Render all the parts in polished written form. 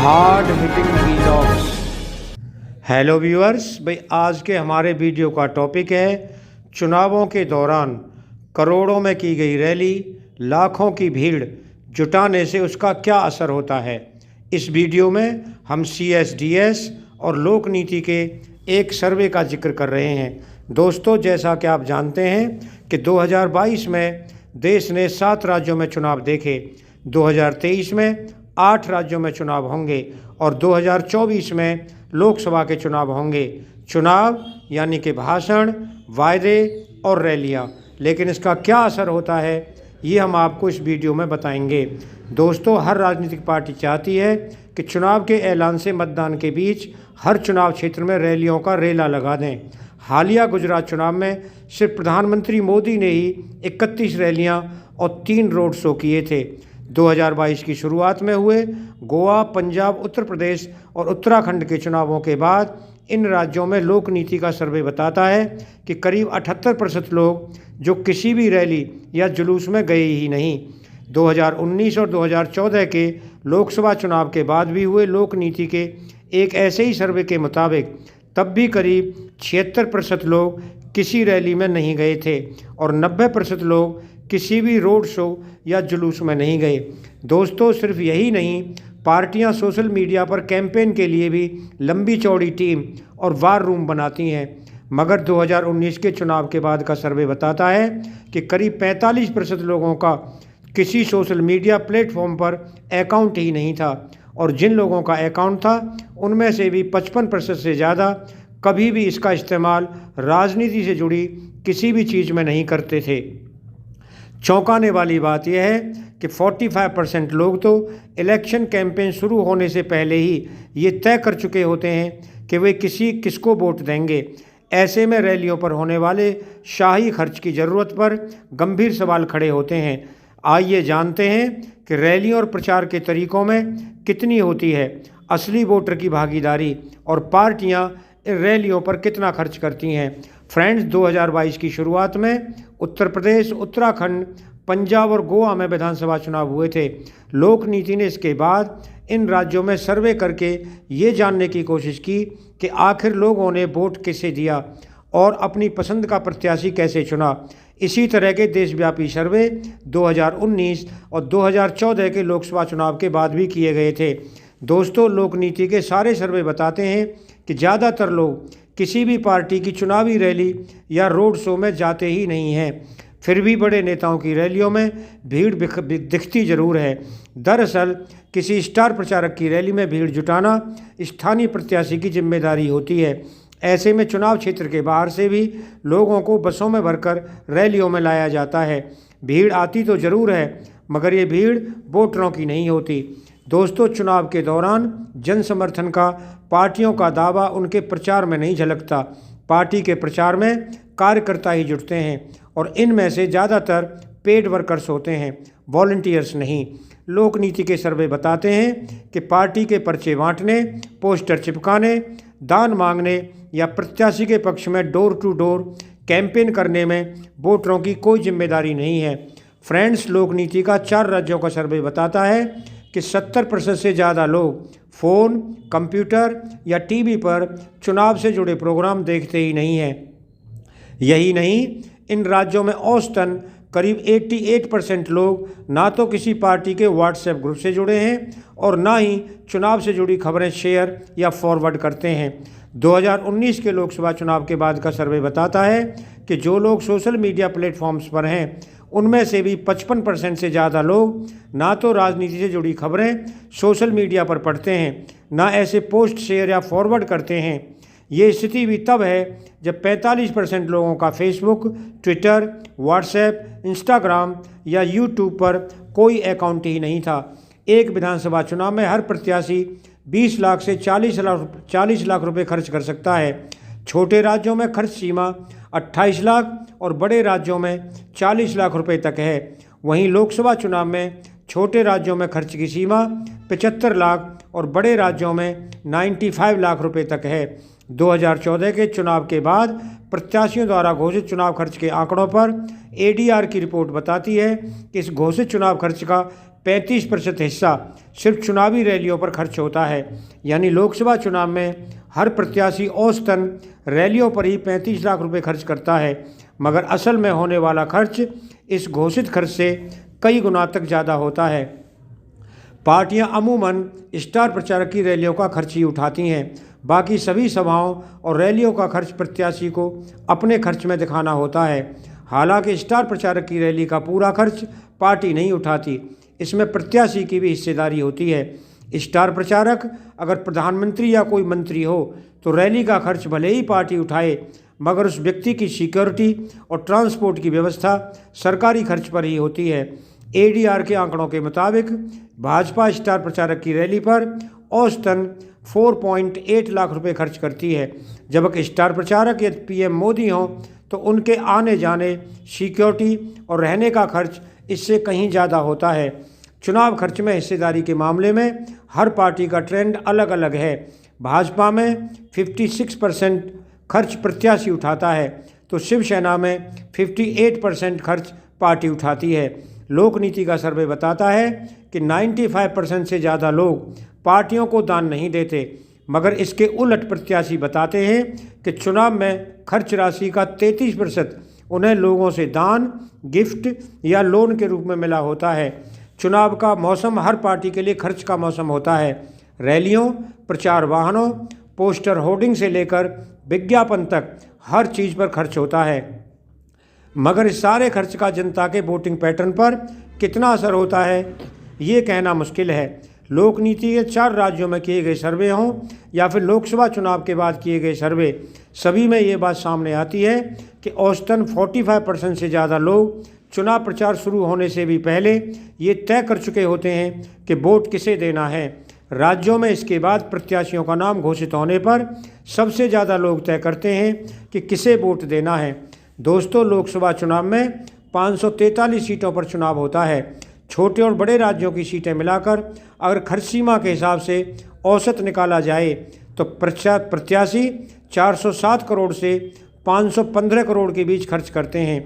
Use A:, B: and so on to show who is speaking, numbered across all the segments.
A: Hard hitting vlogs. Hello viewers, भाई आज के हमारे वीडियो का टॉपिक है चुनावों के दौरान करोड़ों में की गई रैली, लाखों की भीड़ जुटाने से उसका क्या असर होता है। इस वीडियो में हम CSDS और लोक नीति के एक सर्वे का जिक्र कर रहे हैं। दोस्तों, जैसा कि आप जानते हैं कि 2022 में देश ने 7 राज्यों में चुनाव देखे, 2023 में 8 राज्यों में चुनाव होंगे और 2024 में लोकसभा के चुनाव होंगे। चुनाव यानी कि भाषण, वायदे और रैलियां, लेकिन इसका क्या असर होता है ये हम आपको इस वीडियो में बताएंगे। दोस्तों, हर राजनीतिक पार्टी चाहती है कि चुनाव के ऐलान से मतदान के बीच हर चुनाव क्षेत्र में रैलियों का रेला लगा दें। हालिया गुजरात चुनाव में सिर्फ प्रधानमंत्री मोदी ने ही 31 रैलियां और 3 रोड शो किए थे। 2022 की शुरुआत में हुए गोवा, पंजाब, उत्तर प्रदेश और उत्तराखंड के चुनावों के बाद इन राज्यों में लोक नीति का सर्वे बताता है कि करीब 78% लोग जो किसी भी रैली या जुलूस में गए ही नहीं। 2019 और 2014 के लोकसभा चुनाव के बाद भी हुए लोक नीति के एक ऐसे ही सर्वे के मुताबिक तब भी करीब 76% लोग किसी रैली में नहीं गए थे और 90% लोग किसी भी रोड शो या जुलूस में नहीं गए। दोस्तों, सिर्फ यही नहीं, पार्टियां सोशल मीडिया पर कैंपेन के लिए भी लंबी चौड़ी टीम और वार रूम बनाती हैं। मगर 2019 के चुनाव के बाद का सर्वे बताता है कि करीब 45% लोगों का किसी सोशल मीडिया प्लेटफॉर्म पर अकाउंट ही नहीं था और जिन लोगों का अकाउंट था उनमें से भी 55% से ज़्यादा कभी भी इसका इस्तेमाल राजनीति से जुड़ी किसी भी चीज़ में नहीं करते थे। चौंकाने वाली बात यह है कि 45% लोग तो इलेक्शन कैंपेन शुरू होने से पहले ही ये तय कर चुके होते हैं कि वे किसको वोट देंगे। ऐसे में रैलियों पर होने वाले शाही खर्च की ज़रूरत पर गंभीर सवाल खड़े होते हैं। आइए जानते हैं कि रैलियों और प्रचार के तरीकों में कितनी होती है असली वोटर की भागीदारी और पार्टियां इन रैलियों पर कितना खर्च करती हैं। फ्रेंड्स, 2022 की शुरुआत में उत्तर प्रदेश, उत्तराखंड, पंजाब और गोवा में विधानसभा चुनाव हुए थे। लोक नीति ने इसके बाद इन राज्यों में सर्वे करके ये जानने की कोशिश की कि आखिर लोगों ने वोट किसे दिया और अपनी पसंद का प्रत्याशी कैसे चुना। इसी तरह के देशव्यापी सर्वे 2019 और 2014 के लोकसभा चुनाव के बाद भी किए गए थे। दोस्तों, लोक नीति के सारे सर्वे बताते हैं कि ज़्यादातर लोग किसी भी पार्टी की चुनावी रैली या रोड शो में जाते ही नहीं हैं। फिर भी बड़े नेताओं की रैलियों में भीड़ दिखती जरूर है। दरअसल किसी स्टार प्रचारक की रैली में भीड़ जुटाना स्थानीय प्रत्याशी की जिम्मेदारी होती है। ऐसे में चुनाव क्षेत्र के बाहर से भी लोगों को बसों में भरकर रैलियों में लाया जाता है। भीड़ आती तो ज़रूर है, मगर ये भीड़ वोटरों की नहीं होती। दोस्तों, चुनाव के दौरान जन समर्थन का पार्टियों का दावा उनके प्रचार में नहीं झलकता। पार्टी के प्रचार में कार्यकर्ता ही जुटते हैं और इनमें से ज़्यादातर पेड वर्कर्स होते हैं, वॉलंटियर्स नहीं। लोक नीति के सर्वे बताते हैं कि पार्टी के पर्चे बांटने, पोस्टर चिपकाने, दान मांगने या प्रत्याशी के पक्ष में डोर टू डोर कैंपेन करने में वोटरों की कोई जिम्मेदारी नहीं है। फ्रेंड्स, लोक नीति का 4 राज्यों का सर्वे बताता है कि 70% से ज़्यादा लोग फ़ोन, कंप्यूटर या टीवी पर चुनाव से जुड़े प्रोग्राम देखते ही नहीं हैं। यही नहीं, इन राज्यों में औसतन करीब 88% लोग ना तो किसी पार्टी के व्हाट्सएप ग्रुप से जुड़े हैं और ना ही चुनाव से जुड़ी खबरें शेयर या फॉरवर्ड करते हैं। 2019 के लोकसभा चुनाव के बाद का सर्वे बताता है कि जो लोग सोशल मीडिया प्लेटफॉर्म्स पर हैं उनमें से भी 55% से ज़्यादा लोग ना तो राजनीति से जुड़ी खबरें सोशल मीडिया पर पढ़ते हैं, ना ऐसे पोस्ट शेयर या फॉरवर्ड करते हैं। ये स्थिति भी तब है जब 45% लोगों का फेसबुक, ट्विटर, व्हाट्सएप, इंस्टाग्राम या यूट्यूब पर कोई अकाउंट ही नहीं था। एक विधानसभा चुनाव में हर प्रत्याशी 20 लाख से 40 लाख रुपए खर्च कर सकता है। छोटे राज्यों में खर्च सीमा 28 लाख और बड़े राज्यों में 40 लाख रुपए तक है। वहीं लोकसभा चुनाव में छोटे राज्यों में खर्च की सीमा 75 लाख और बड़े राज्यों में 95 लाख रुपए तक है। 2014 के चुनाव के बाद प्रत्याशियों द्वारा घोषित चुनाव खर्च के आंकड़ों पर ADR की रिपोर्ट बताती है कि इस घोषित चुनाव खर्च का 35% हिस्सा सिर्फ चुनावी रैलियों पर खर्च होता है। यानी लोकसभा चुनाव में हर प्रत्याशी औसतन रैलियों पर ही 35 लाख रुपए खर्च करता है, मगर असल में होने वाला खर्च इस घोषित खर्च से कई गुना तक ज़्यादा होता है। पार्टियां अमूमन स्टार प्रचारक की रैलियों का खर्च ही उठाती हैं। बाकी सभी सभाओं और रैलियों का खर्च प्रत्याशी को अपने खर्च में दिखाना होता है। हालांकि स्टार प्रचारक की रैली का पूरा खर्च पार्टी नहीं उठाती, इसमें प्रत्याशी की भी हिस्सेदारी होती है। स्टार प्रचारक अगर प्रधानमंत्री या कोई मंत्री हो तो रैली का खर्च भले ही पार्टी उठाए, मगर उस व्यक्ति की सिक्योरिटी और ट्रांसपोर्ट की व्यवस्था सरकारी खर्च पर ही होती है। एडीआर के आंकड़ों के मुताबिक भाजपा स्टार प्रचारक की रैली पर औसतन 4.8 लाख रुपए खर्च करती है, जबकि स्टार प्रचारक यदि पीएम मोदी हों तो उनके आने जाने, सिक्योरिटी और रहने का खर्च इससे कहीं ज़्यादा होता है। चुनाव खर्च में हिस्सेदारी के मामले में हर पार्टी का ट्रेंड अलग अलग है। भाजपा में 56% खर्च प्रत्याशी उठाता है, तो शिवसेना में 58% खर्च पार्टी उठाती है। लोक नीति का सर्वे बताता है कि 95% से ज़्यादा लोग पार्टियों को दान नहीं देते, मगर इसके उलट प्रत्याशी बताते हैं कि चुनाव में खर्च राशि का 33% उन्हें लोगों से दान, गिफ्ट या लोन के रूप में मिला होता है। चुनाव का मौसम हर पार्टी के लिए खर्च का मौसम होता है। रैलियों, प्रचार वाहनों, पोस्टर होर्डिंग से लेकर विज्ञापन तक हर चीज़ पर खर्च होता है, मगर इस सारे खर्च का जनता के वोटिंग पैटर्न पर कितना असर होता है ये कहना मुश्किल है। लोक नीति के 4 राज्यों में किए गए सर्वे हों या फिर लोकसभा चुनाव के बाद किए गए सर्वे, सभी में ये बात सामने आती है कि औसतन 45% से ज़्यादा लोग चुनाव प्रचार शुरू होने से भी पहले ये तय कर चुके होते हैं कि वोट किसे देना है। राज्यों में इसके बाद प्रत्याशियों का नाम घोषित होने पर सबसे ज़्यादा लोग तय करते हैं कि किसे वोट देना है। दोस्तों, लोकसभा चुनाव में 543 सीटों पर चुनाव होता है। छोटे और बड़े राज्यों की सीटें मिलाकर अगर खर्च सीमा के हिसाब से औसत निकाला जाए तो प्रत्याशी 407 करोड़ से 515 करोड़ के बीच खर्च करते हैं।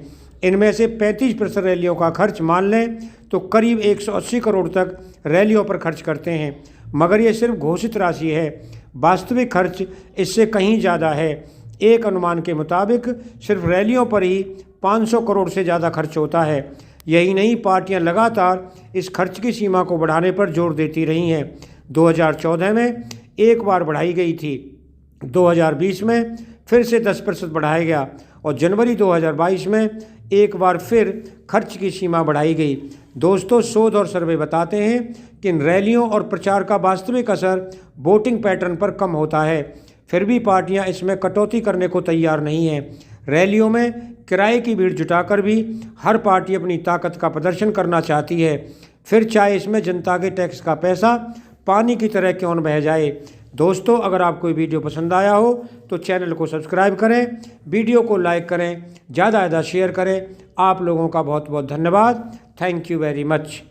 A: इनमें से 35% रैलियों का खर्च मान लें तो करीब 180 करोड़ तक रैलियों पर खर्च करते हैं, मगर ये सिर्फ घोषित राशि है। वास्तविक खर्च इससे कहीं ज़्यादा है। एक अनुमान के मुताबिक सिर्फ रैलियों पर ही 500 करोड़ से ज़्यादा खर्च होता है। यही नहीं, पार्टियां लगातार इस खर्च की सीमा को बढ़ाने पर जोर देती रही हैं। 2014 में एक बार बढ़ाई गई थी, 2020 में फिर से 10% बढ़ाया गया और जनवरी 2022 में एक बार फिर खर्च की सीमा बढ़ाई गई। दोस्तों, शोध और सर्वे बताते हैं कि इन रैलियों और प्रचार का वास्तविक असर वोटिंग पैटर्न पर कम होता है, फिर भी पार्टियां इसमें कटौती करने को तैयार नहीं हैं। रैलियों में किराए की भीड़ जुटाकर भी हर पार्टी अपनी ताकत का प्रदर्शन करना चाहती है, फिर चाहे इसमें जनता के टैक्स का पैसा पानी की तरह क्यों न बह जाए। दोस्तों, अगर आपको वीडियो पसंद आया हो तो चैनल को सब्सक्राइब करें, वीडियो को लाइक करें, ज़्यादा से ज़्यादा शेयर करें। आप लोगों का बहुत बहुत धन्यवाद। Thank you very much.